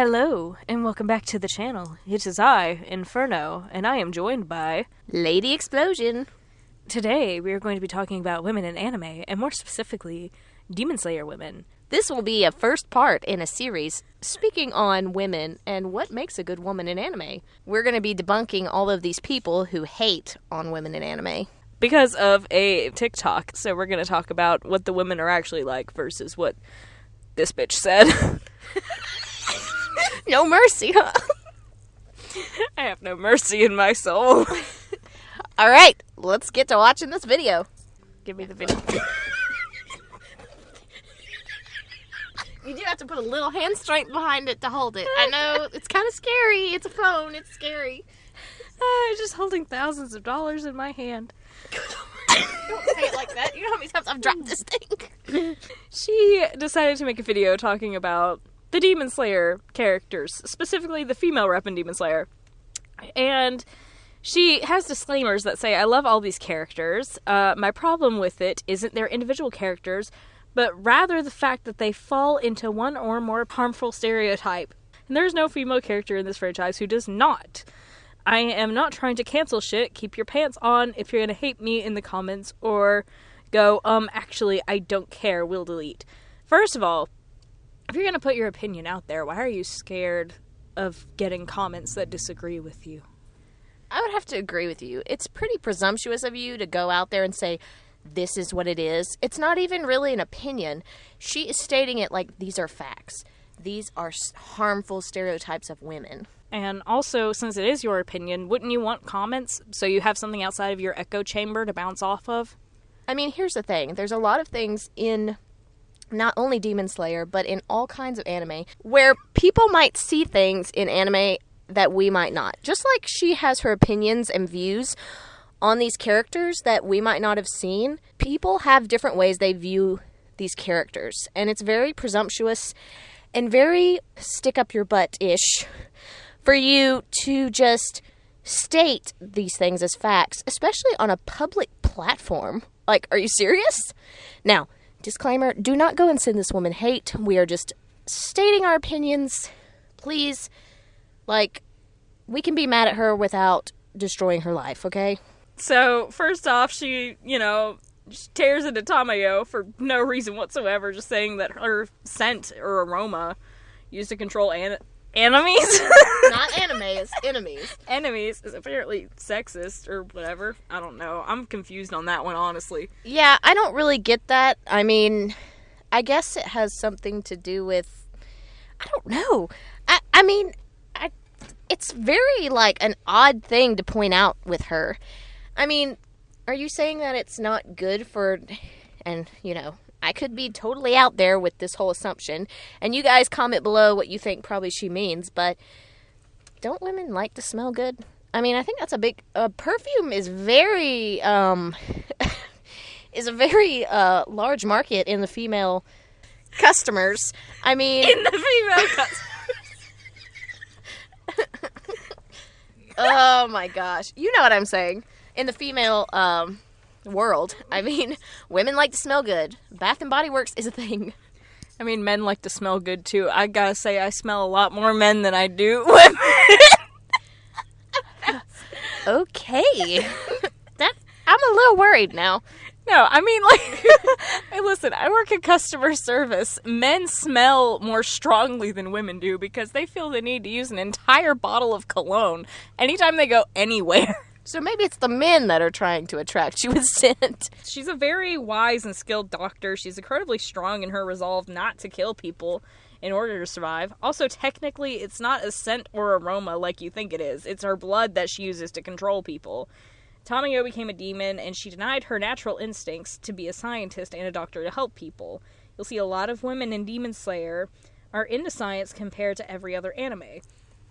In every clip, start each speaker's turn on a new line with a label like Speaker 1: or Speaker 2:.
Speaker 1: Hello, and welcome back to the channel. It is I, Inferno, and I am joined by...
Speaker 2: Lady Explosion.
Speaker 1: Today, we are going to be talking about women in anime, and more specifically, Demon Slayer women.
Speaker 2: This will be a first part in a series speaking on women and what makes a good woman in anime. We're going to be debunking all of these people who hate on women in anime.
Speaker 1: Because of a TikTok, so we're going to talk about what the women are actually like versus what this bitch said.
Speaker 2: No mercy, huh?
Speaker 1: I have no mercy in my soul.
Speaker 2: Alright, let's get to watching this video.
Speaker 1: Give me the video.
Speaker 2: You do have to put a little hand strength behind it to hold it. I know, it's kind of scary. It's a phone, it's scary.
Speaker 1: I'm just holding thousands of dollars in my hand.
Speaker 2: Don't say it like that. You know how many times I've dropped this thing?
Speaker 1: She decided to make a video talking about the Demon Slayer characters, specifically the female rep in Demon Slayer. And she has disclaimers that say, I love all these characters. My problem with it isn't their individual characters, but rather the fact that they fall into one or more harmful stereotype. And there's no female character in this franchise who does not. I am not trying to cancel shit. Keep your pants on if you're gonna hate me in the comments, or go, actually, I don't care, we'll delete. First of all, if you're gonna put your opinion out there, why are you scared of getting comments that disagree with you?
Speaker 2: I would have to agree with you. It's pretty presumptuous of you to go out there and say, this is what it is. It's not even really an opinion. She is stating it like these are facts. These are harmful stereotypes of women.
Speaker 1: And also, since it is your opinion, wouldn't you want comments so you have something outside of your echo chamber to bounce off of?
Speaker 2: I mean, here's the thing. There's a lot of things in not only Demon Slayer, but in all kinds of anime, where people might see things in anime that we might not. Just like she has her opinions and views on these characters that we might not have seen, people have different ways they view these characters. And it's very presumptuous and very stick-up-your-butt-ish for you to just state these things as facts, especially on a public platform. Like, are you serious? Now, disclaimer, do not go and send this woman hate. We are just stating our opinions. Please, we can be mad at her without destroying her life, okay?
Speaker 1: So, first off, she, tears into Tamayo for no reason whatsoever, just saying that her scent or aroma used to control enemies.
Speaker 2: Not animes, enemies.
Speaker 1: Enemies is apparently sexist or whatever. I don't know. I'm confused on that one, honestly.
Speaker 2: Yeah, I don't really get that. I mean, I guess it has something to do with... I don't know. It's very, an odd thing to point out with her. I mean, are you saying that it's not good for... And, I could be totally out there with this whole assumption. And you guys comment below what you think probably she means, but don't women like to smell good? I mean, I think that's a big... perfume is very... is a very large market in the female customers. I mean...
Speaker 1: In the female customers.
Speaker 2: Oh my gosh. You know what I'm saying. In the female world, I mean, women like to smell good. Bath and Body Works is a thing.
Speaker 1: I mean, men like to smell good too. I gotta say, I smell a lot more men than I do women.
Speaker 2: Okay. I'm a little worried now.
Speaker 1: No, I mean, hey, listen, I work in customer service. Men smell more strongly than women do because they feel the need to use an entire bottle of cologne anytime they go anywhere.
Speaker 2: So maybe it's the men that are trying to attract you with scent.
Speaker 1: She's a very wise and skilled doctor. She's incredibly strong in her resolve not to kill people in order to survive. Also, technically, it's not a scent or aroma like you think it is. It's her blood that she uses to control people. Tamayo became a demon, and she denied her natural instincts to be a scientist and a doctor to help people. You'll see a lot of women in Demon Slayer are into science compared to every other anime.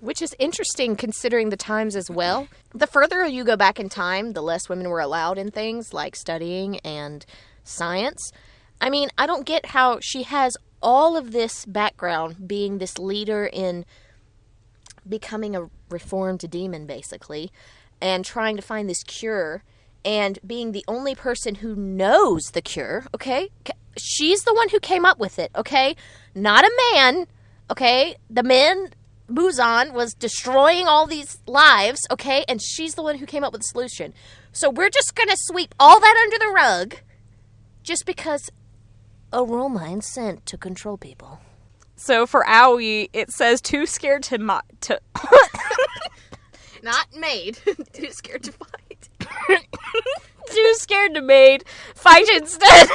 Speaker 2: Which is interesting considering the times as well. The further you go back in time, the less women were allowed in things like studying and science. I mean, I don't get how she has all of this background being this leader in becoming a reformed demon, basically, and trying to find this cure, and being the only person who knows the cure, okay? She's the one who came up with it, okay? Not a man, okay? The men Muzan was destroying all these lives, okay? And she's the one who came up with the solution. So we're just going to sweep all that under the rug just because a role mind sent to control people.
Speaker 1: So for Aoi, it says too scared to
Speaker 2: Not made. Too scared to fight.
Speaker 1: too scared to mate. Fight instead.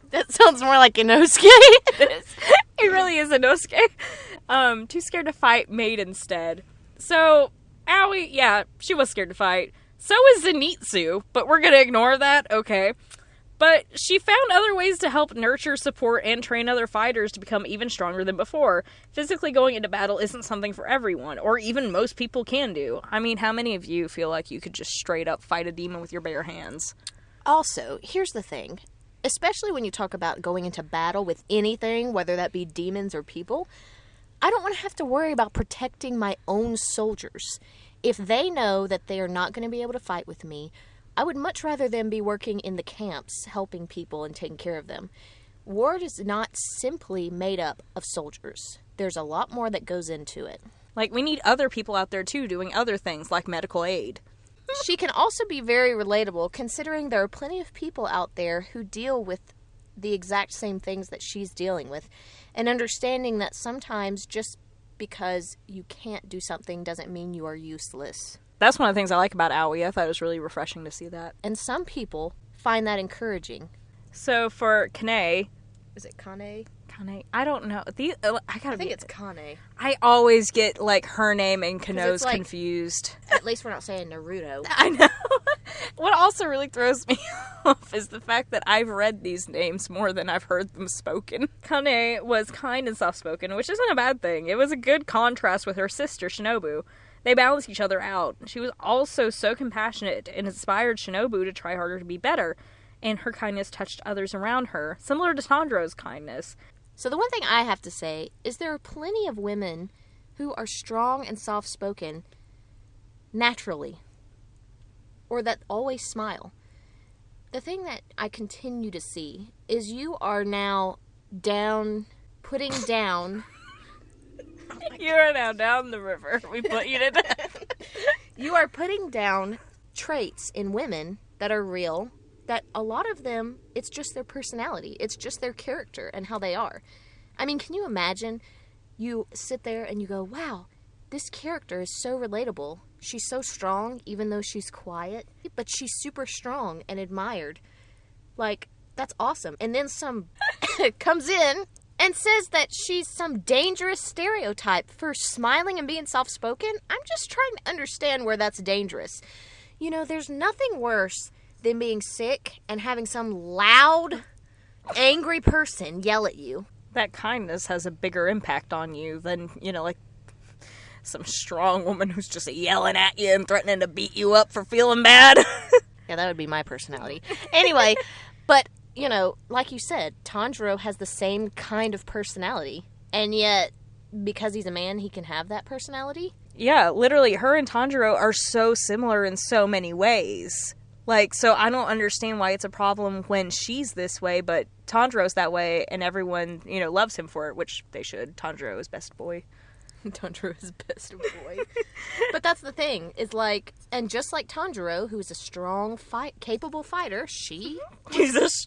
Speaker 2: That sounds more like Inosuke.
Speaker 1: It really is Inosuke. Too scared to fight, mate instead. So Aoi, yeah, she was scared to fight. So is Zenitsu, but we're gonna ignore that. Okay. But she found other ways to help nurture, support, and train other fighters to become even stronger than before. Physically going into battle isn't something for everyone, or even most people can do. I mean, how many of you feel like you could just straight up fight a demon with your bare hands?
Speaker 2: Also, here's the thing. Especially when you talk about going into battle with anything, whether that be demons or people, I don't want to have to worry about protecting my own soldiers. If they know that they are not going to be able to fight with me, I would much rather them be working in the camps, helping people and taking care of them. War is not simply made up of soldiers. There's a lot more that goes into it.
Speaker 1: Like, we need other people out there, too, doing other things, like medical aid.
Speaker 2: She can also be very relatable, considering there are plenty of people out there who deal with the exact same things that she's dealing with, and understanding that sometimes just because you can't do something doesn't mean you are useless.
Speaker 1: That's one of the things I like about Aoi. I thought it was really refreshing to see that.
Speaker 2: And some people find that encouraging.
Speaker 1: So for Kane...
Speaker 2: Is it Kane?
Speaker 1: Kane? I don't know. I think
Speaker 2: it's Kane.
Speaker 1: I always get, like, her name and Kano's
Speaker 2: like,
Speaker 1: confused.
Speaker 2: At least we're not saying Naruto.
Speaker 1: I know. What also really throws me off is the fact that I've read these names more than I've heard them spoken. Kane was kind and soft-spoken, which isn't a bad thing. It was a good contrast with her sister, Shinobu. They balanced each other out. She was also so compassionate and inspired Shinobu to try harder to be better, and her kindness touched others around her, similar to Tanjiro's kindness.
Speaker 2: So the one thing I have to say is there are plenty of women who are strong and soft-spoken naturally, or that always smile. The thing that I continue to see is you are now putting down...
Speaker 1: You are now down the river. We put you to death.
Speaker 2: You are putting down traits in women that are real, that a lot of them, it's just their personality. It's just their character and how they are. I mean, can you imagine you sit there and you go, wow, this character is so relatable. She's so strong, even though she's quiet, but she's super strong and admired. Like, that's awesome. And then some comes in and says that she's some dangerous stereotype for smiling and being soft-spoken. I'm just trying to understand where that's dangerous. You know, there's nothing worse than being sick and having some loud, angry person yell at you.
Speaker 1: That kindness has a bigger impact on you than, you know, like some strong woman who's just yelling at you and threatening to beat you up for feeling bad.
Speaker 2: Yeah, that would be my personality. Anyway, but... You know, like you said, Tanjiro has the same kind of personality. And yet, because he's a man, he can have that personality?
Speaker 1: Yeah, literally, her and Tanjiro are so similar in so many ways. Like, so I don't understand why it's a problem when she's this way, but Tanjiro's that way, and everyone, you know, loves him for it, which they should. Tanjiro is best boy.
Speaker 2: Tanjiro is best boy. But that's the thing, is like, and just like Tanjiro, who's a strong, capable fighter, she's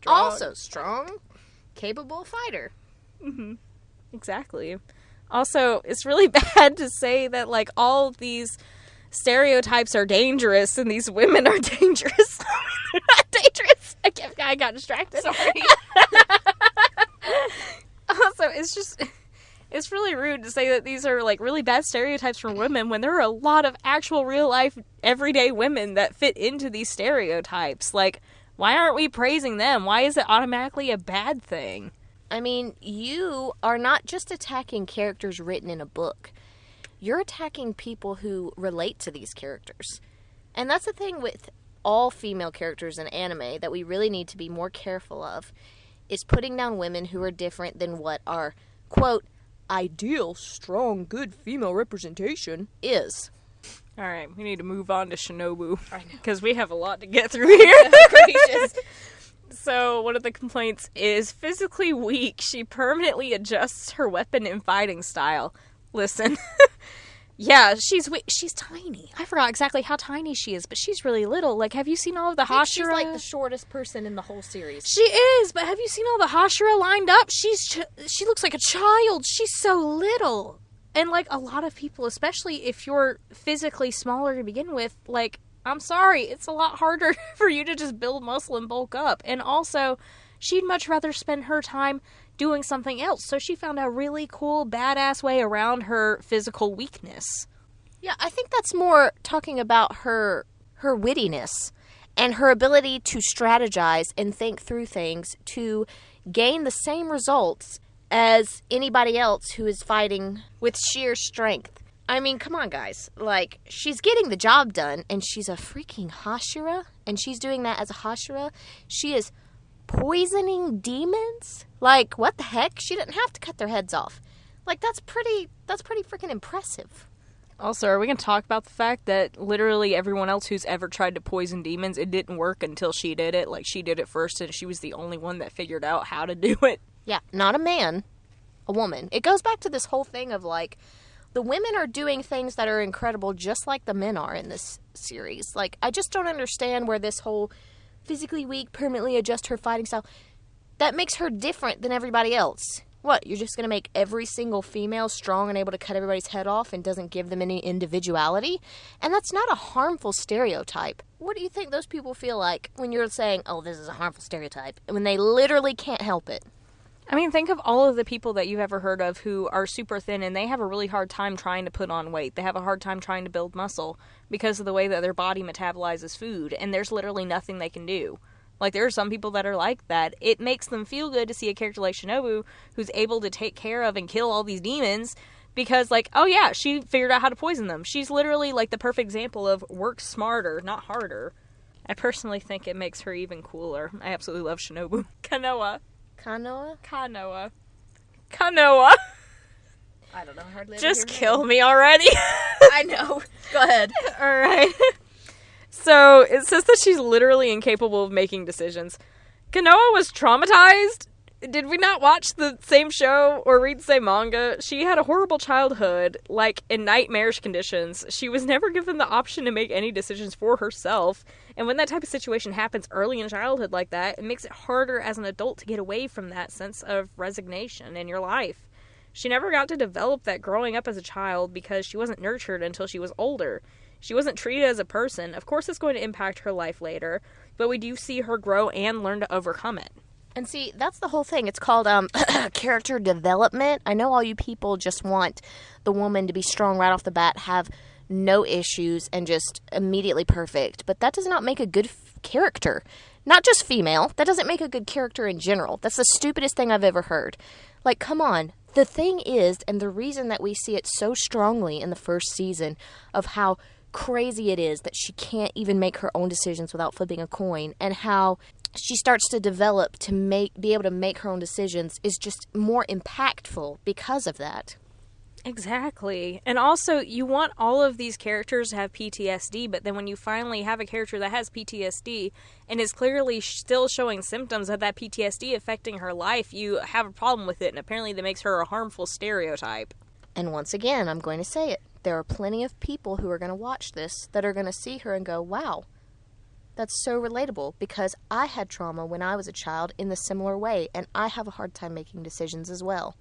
Speaker 2: also strong, capable fighter.
Speaker 1: Mm-hmm. Exactly. Also, it's really bad to say that, like, all of these stereotypes are dangerous and these women are dangerous. They're not dangerous. I got distracted.
Speaker 2: Sorry.
Speaker 1: Also, it's really rude to say that these are, like, really bad stereotypes for women when there are a lot of actual real-life, everyday women that fit into these stereotypes. Like, why aren't we praising them? Why is it automatically a bad thing?
Speaker 2: I mean, you are not just attacking characters written in a book. You're attacking people who relate to these characters. And that's the thing with all female characters in anime that we really need to be more careful of, is putting down women who are different than what our, quote, ideal, strong, good female representation is.
Speaker 1: All right, we need to move on to Shinobu, because we have a lot to get through here.
Speaker 2: Gracious.
Speaker 1: So, one of the complaints is physically weak. She permanently adjusts her weapon and fighting style. Listen. Yeah, she's tiny. I forgot exactly how tiny she is, but she's really little. Like, have you seen all of the Hashira?
Speaker 2: She's like the shortest person in the whole series.
Speaker 1: She is, but have you seen all the Hashira lined up? She looks like a child. She's so little. And, like, a lot of people, especially if you're physically smaller to begin with, like, I'm sorry, it's a lot harder for you to just build muscle and bulk up. And also, she'd much rather spend her time doing something else. So she found a really cool, badass way around her physical weakness.
Speaker 2: Yeah, I think that's more talking about her wittiness and her ability to strategize and think through things to gain the same results as anybody else who is fighting with sheer strength. I mean, come on, guys. Like, she's getting the job done, and she's a freaking Hashira, and she's doing that as a Hashira. She is poisoning demons? Like, what the heck? She didn't have to cut their heads off. Like, that's pretty freaking impressive.
Speaker 1: Also, are we going to talk about the fact that literally everyone else who's ever tried to poison demons, it didn't work until she did it? Like, she did it first, and she was the only one that figured out how to do it.
Speaker 2: Yeah, not a man, a woman. It goes back to this whole thing of, like, the women are doing things that are incredible just like the men are in this series. Like, I just don't understand where this whole physically weak, permanently adjust her fighting style, that makes her different than everybody else. What, you're just going to make every single female strong and able to cut everybody's head off and doesn't give them any individuality? And that's not a harmful stereotype. What do you think those people feel like when you're saying, oh, this is a harmful stereotype, when they literally can't help it?
Speaker 1: I mean, think of all of the people that you've ever heard of who are super thin and they have a really hard time trying to put on weight. They have a hard time trying to build muscle because of the way that their body metabolizes food, and there's literally nothing they can do. Like, there are some people that are like that. It makes them feel good to see a character like Shinobu who's able to take care of and kill all these demons because, like, oh yeah, she figured out how to poison them. She's literally, like, the perfect example of work smarter, not harder. I personally think it makes her even cooler. I absolutely love Shinobu. Kanoa.
Speaker 2: Kanoa?
Speaker 1: Kanoa. Kanoa.
Speaker 2: I don't know. Hardly
Speaker 1: Just kill me already.
Speaker 2: I know. Go ahead.
Speaker 1: All right. So it says that she's literally incapable of making decisions. Kanoa was traumatized. Did we not watch the same show or read the same manga? She had a horrible childhood, like in nightmarish conditions. She was never given the option to make any decisions for herself. And when that type of situation happens early in childhood like that, it makes it harder as an adult to get away from that sense of resignation in your life. She never got to develop that growing up as a child because she wasn't nurtured until she was older. She wasn't treated as a person. Of course, it's going to impact her life later, but we do see her grow and learn to overcome it.
Speaker 2: And see, that's the whole thing. It's called character development. I know all you people just want the woman to be strong right off the bat, have no issues, and just immediately perfect. But that does not make a good character. Not just female. That doesn't make a good character in general. That's the stupidest thing I've ever heard. Like, come on. The thing is, and the reason that we see it so strongly in the first season of how crazy it is that she can't even make her own decisions without flipping a coin, and how she starts to develop to be able to make her own decisions is just more impactful because of that.
Speaker 1: Exactly. And also, you want all of these characters to have PTSD, but then when you finally have a character that has PTSD and is clearly still showing symptoms of that PTSD affecting her life, you have a problem with it, and apparently that makes her a harmful stereotype.
Speaker 2: And once again, I'm going to say it. There are plenty of people who are going to watch this that are going to see her and go, wow, that's so relatable, because I had trauma when I was a child in the similar way, and I have a hard time making decisions as well.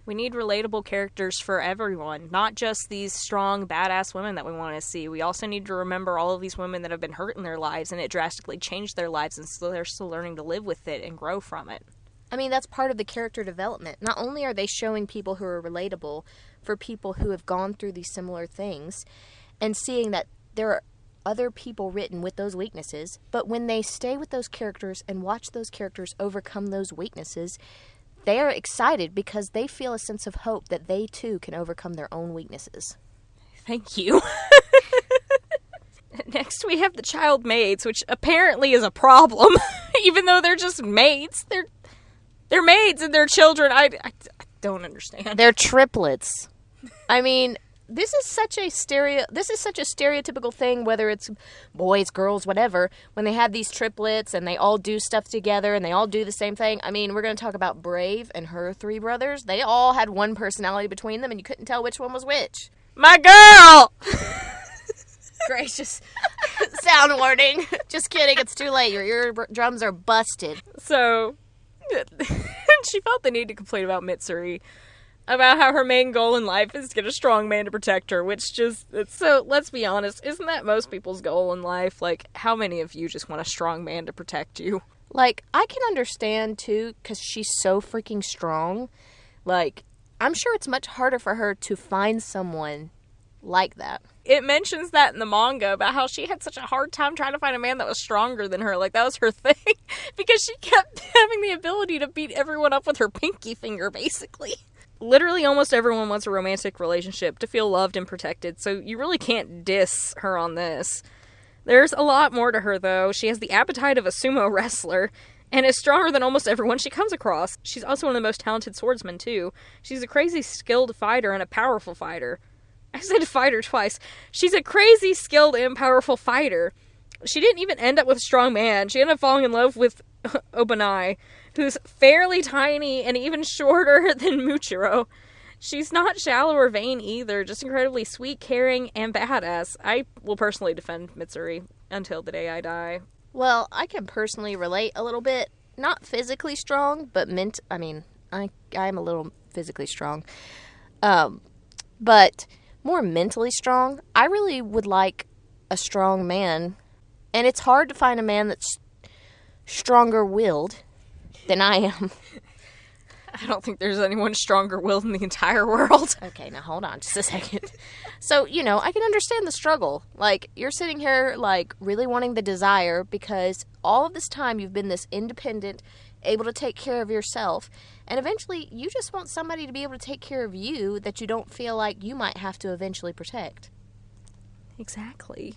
Speaker 1: We need relatable characters for everyone, not just these strong, badass women that we want to see. We also need to remember all of these women that have been hurt in their lives, and it drastically changed their lives, and so they're still learning to live with it and grow from it.
Speaker 2: I mean, that's part of the character development. Not only are they showing people who are relatable for people who have gone through these similar things, and seeing that there are other people written with those weaknesses, but when they stay with those characters and watch those characters overcome those weaknesses, they are excited because they feel a sense of hope that they too can overcome their own weaknesses.
Speaker 1: Thank you. Next we have the child maids, which apparently is a problem, even though they're just maids. They're maids and they're children. I don't understand.
Speaker 2: They're triplets. I mean, this is such a stereotypical thing, whether it's boys, girls, whatever, when they have these triplets and they all do stuff together and they all do the same thing. I mean, we're going to talk about Brave and her three brothers. They all had one personality between them and you couldn't tell which one was which.
Speaker 1: My girl!
Speaker 2: Gracious. Sound warning. Just kidding, it's too late. Your eardrums are busted.
Speaker 1: So, she felt the need to complain about Mitsuri, about how her main goal in life is to get a strong man to protect her, which just, so let's be honest, isn't that most people's goal in life? Like, how many of you just want a strong man to protect you?
Speaker 2: Like, I can understand, too, because she's so freaking strong. Like, I'm sure it's much harder for her to find someone like that.
Speaker 1: It mentions that in the manga about how she had such a hard time trying to find a man that was stronger than her. Like, that was her thing. Because she kept having the ability to beat everyone up with her pinky finger, basically. Literally almost everyone wants a romantic relationship, to feel loved and protected, so you really can't diss her on this. There's a lot more to her, though. She has the appetite of a sumo wrestler, and is stronger than almost everyone she comes across. She's also one of the most talented swordsmen, too. She's a crazy skilled fighter and a powerful fighter. I said fighter twice. She's a crazy skilled and powerful fighter. She didn't even end up with a strong man. She ended up falling in love with Obanai, who's fairly tiny and even shorter than Muchiro. She's not shallow or vain either, just incredibly sweet, caring, and badass. I will personally defend Mitsuri until the day I die.
Speaker 2: Well, I can personally relate a little bit. Not physically strong, but I'm a little physically strong. But more mentally strong. I really would like a strong man. And it's hard to find a man that's stronger-willed than I am.
Speaker 1: I don't think there's anyone stronger-willed in the entire world.
Speaker 2: Okay, now hold on just a second. So, I can understand the struggle. Like, you're sitting here, like, really wanting the desire because all of this time you've been this independent, able to take care of yourself, and eventually you just want somebody to be able to take care of you that you don't feel like you might have to eventually protect.
Speaker 1: Exactly.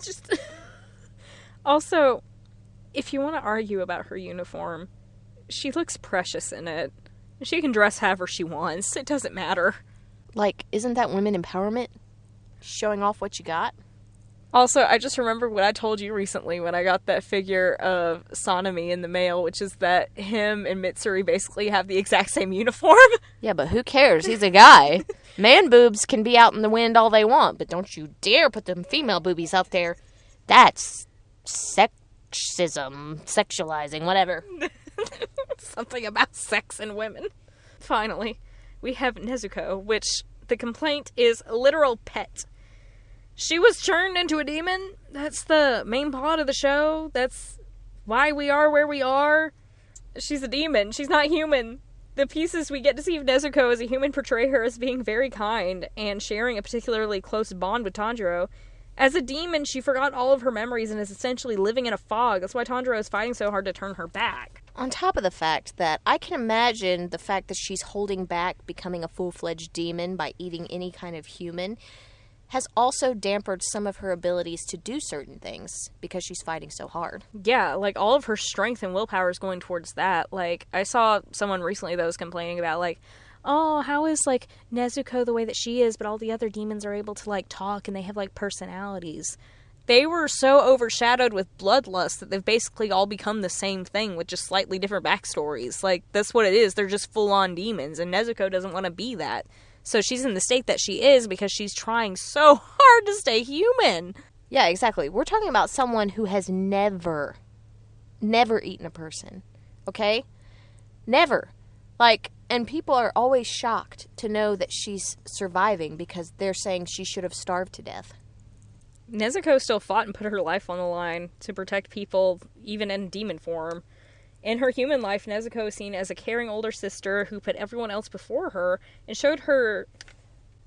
Speaker 1: Just... Also, if you want to argue about her uniform, she looks precious in it. She can dress however she wants. It doesn't matter.
Speaker 2: Like, isn't that women empowerment? Showing off what you got?
Speaker 1: Also, I just remembered what I told you recently when I got that figure of Sanemi in the mail, which is that him and Mitsuri basically have the exact same uniform.
Speaker 2: Yeah, but who cares? He's a guy. Man boobs can be out in the wind all they want, but don't you dare put them female boobies out there. That's sexism, sexualizing, whatever.
Speaker 1: Something about sex and women. Finally, we have Nezuko, which the complaint is a literal pet. She was turned into a demon. That's the main plot of the show. That's why we are where we are. She's a demon. She's not human. The pieces we get to see of Nezuko as a human portray her as being very kind and sharing a particularly close bond with Tanjiro. As a demon, she forgot all of her memories and is essentially living in a fog. That's why Tanjiro is fighting so hard to turn her back.
Speaker 2: On top of the fact that I can imagine the fact that she's holding back becoming a full-fledged demon by eating any kind of human has also dampened some of her abilities to do certain things because she's fighting so hard.
Speaker 1: Yeah, like, all of her strength and willpower is going towards that. Like, I saw someone recently that was complaining about, like, oh, how is, like, Nezuko the way that she is, but all the other demons are able to, like, talk and they have, like, personalities. They were so overshadowed with bloodlust that they've basically all become the same thing with just slightly different backstories. Like, that's what it is. They're just full-on demons, and Nezuko doesn't want to be that. So she's in the state that she is because she's trying so hard to stay human.
Speaker 2: Yeah, exactly. We're talking about someone who has never eaten a person. Okay? Never. Like, and people are always shocked to know that she's surviving because they're saying she should have starved to death.
Speaker 1: Nezuko still fought and put her life on the line to protect people, even in demon form. In her human life, Nezuko is seen as a caring older sister who put everyone else before her and showed her...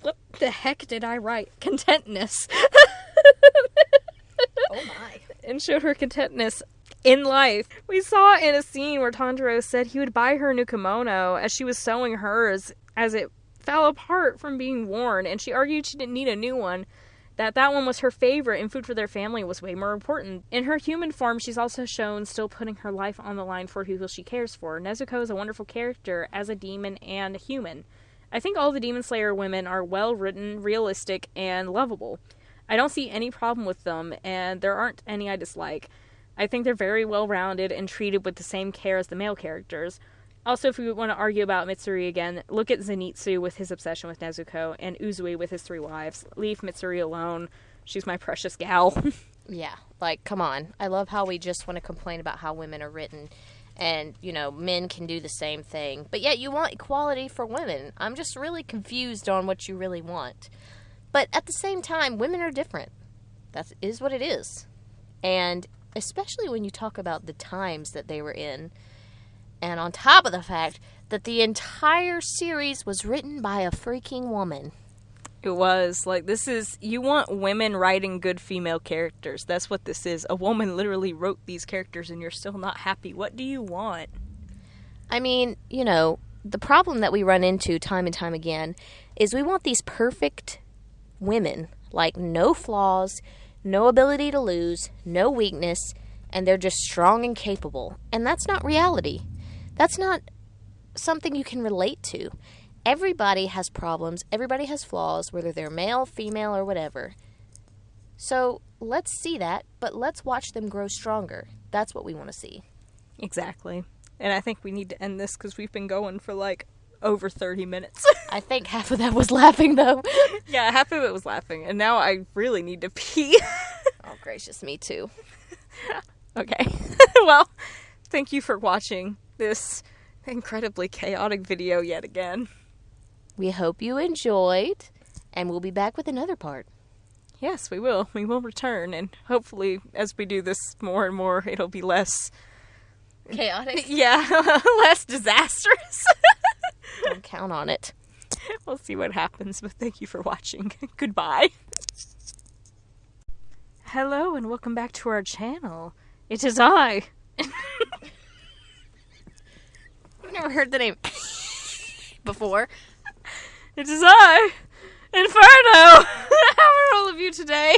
Speaker 1: What the heck did I write? Contentness.
Speaker 2: Oh my.
Speaker 1: And showed her contentness in life. We saw in a scene where Tanjiro said he would buy her a new kimono as she was sewing hers as it fell apart from being worn, and she argued she didn't need a new one, that one was her favorite and food for their family was way more important. In her human form, she's also shown still putting her life on the line for people she cares for. Nezuko is a wonderful character as a demon and a human. I think all the Demon Slayer women are well written, realistic, and lovable. I don't see any problem with them, and there aren't any I dislike. I think they're very well rounded and treated with the same care as the male characters. Also, if we want to argue about Mitsuri again, look at Zenitsu with his obsession with Nezuko, and Uzui with his 3 wives. Leave Mitsuri alone. She's my precious gal.
Speaker 2: Yeah, like, come on. I love how we just want to complain about how women are written. And, men can do the same thing. But yet you want equality for women. I'm just really confused on what you really want. But at the same time, women are different. That is what it is. And especially when you talk about the times that they were in. And on top of the fact that the entire series was written by a freaking woman.
Speaker 1: It was. Like, you want women writing good female characters. That's what this is. A woman literally wrote these characters and you're still not happy. What do you want?
Speaker 2: I mean, the problem that we run into time and time again is we want these perfect women, like no flaws, no ability to lose, no weakness, and they're just strong and capable. And that's not reality. That's not something you can relate to. Everybody has problems. Everybody has flaws, whether they're male, female, or whatever. So let's see that, but let's watch them grow stronger. That's what we want to see.
Speaker 1: Exactly. And I think we need to end this because we've been going for over 30 minutes.
Speaker 2: I think half of that was laughing, though.
Speaker 1: Yeah, half of it was laughing. And now I really need to pee.
Speaker 2: Oh, gracious, me too.
Speaker 1: Okay. Well, thank you for watching this incredibly chaotic video yet again.
Speaker 2: We hope you enjoyed, and we'll be back with another part.
Speaker 1: Yes, we will. We will return, and hopefully, as we do this more and more, it'll be less...
Speaker 2: chaotic?
Speaker 1: Yeah, less disastrous.
Speaker 2: Don't count on it.
Speaker 1: We'll see what happens, but thank you for watching. Goodbye. Hello, and welcome back to our channel. It is I.
Speaker 2: I've never heard the name before.
Speaker 1: It is I, Inferno! How are all of you today?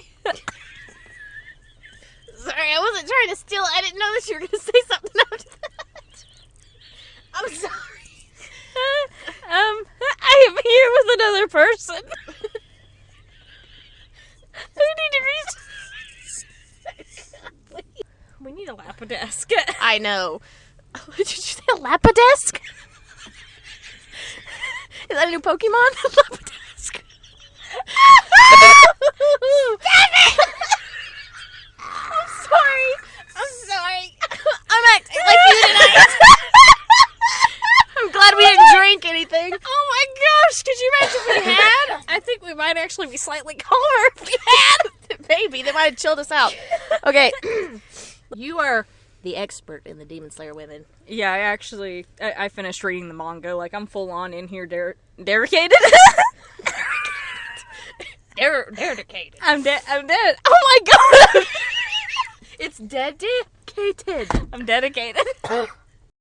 Speaker 2: Sorry, I wasn't trying to steal it. I didn't know that you were going to say something after that. I'm sorry.
Speaker 1: I am here with another person. We need to reach... We need a Lapidesk.
Speaker 2: I know. Did you say a Lapidesk? Is that a new Pokemon? Lapidesk. Damn it! I'm sorry. I'm acting like you tonight. I'm glad we didn't drink anything.
Speaker 1: Oh my gosh, could you imagine if we had? I think we might actually be slightly calmer if we had.
Speaker 2: Maybe. They might have chilled us out. Okay. You are the expert in the Demon Slayer women.
Speaker 1: Yeah, I finished reading the manga. Like, I'm full on in here dedicated.
Speaker 2: Dedicated.
Speaker 1: I'm dead. Oh my god!
Speaker 2: It's dedicated.
Speaker 1: I'm dedicated.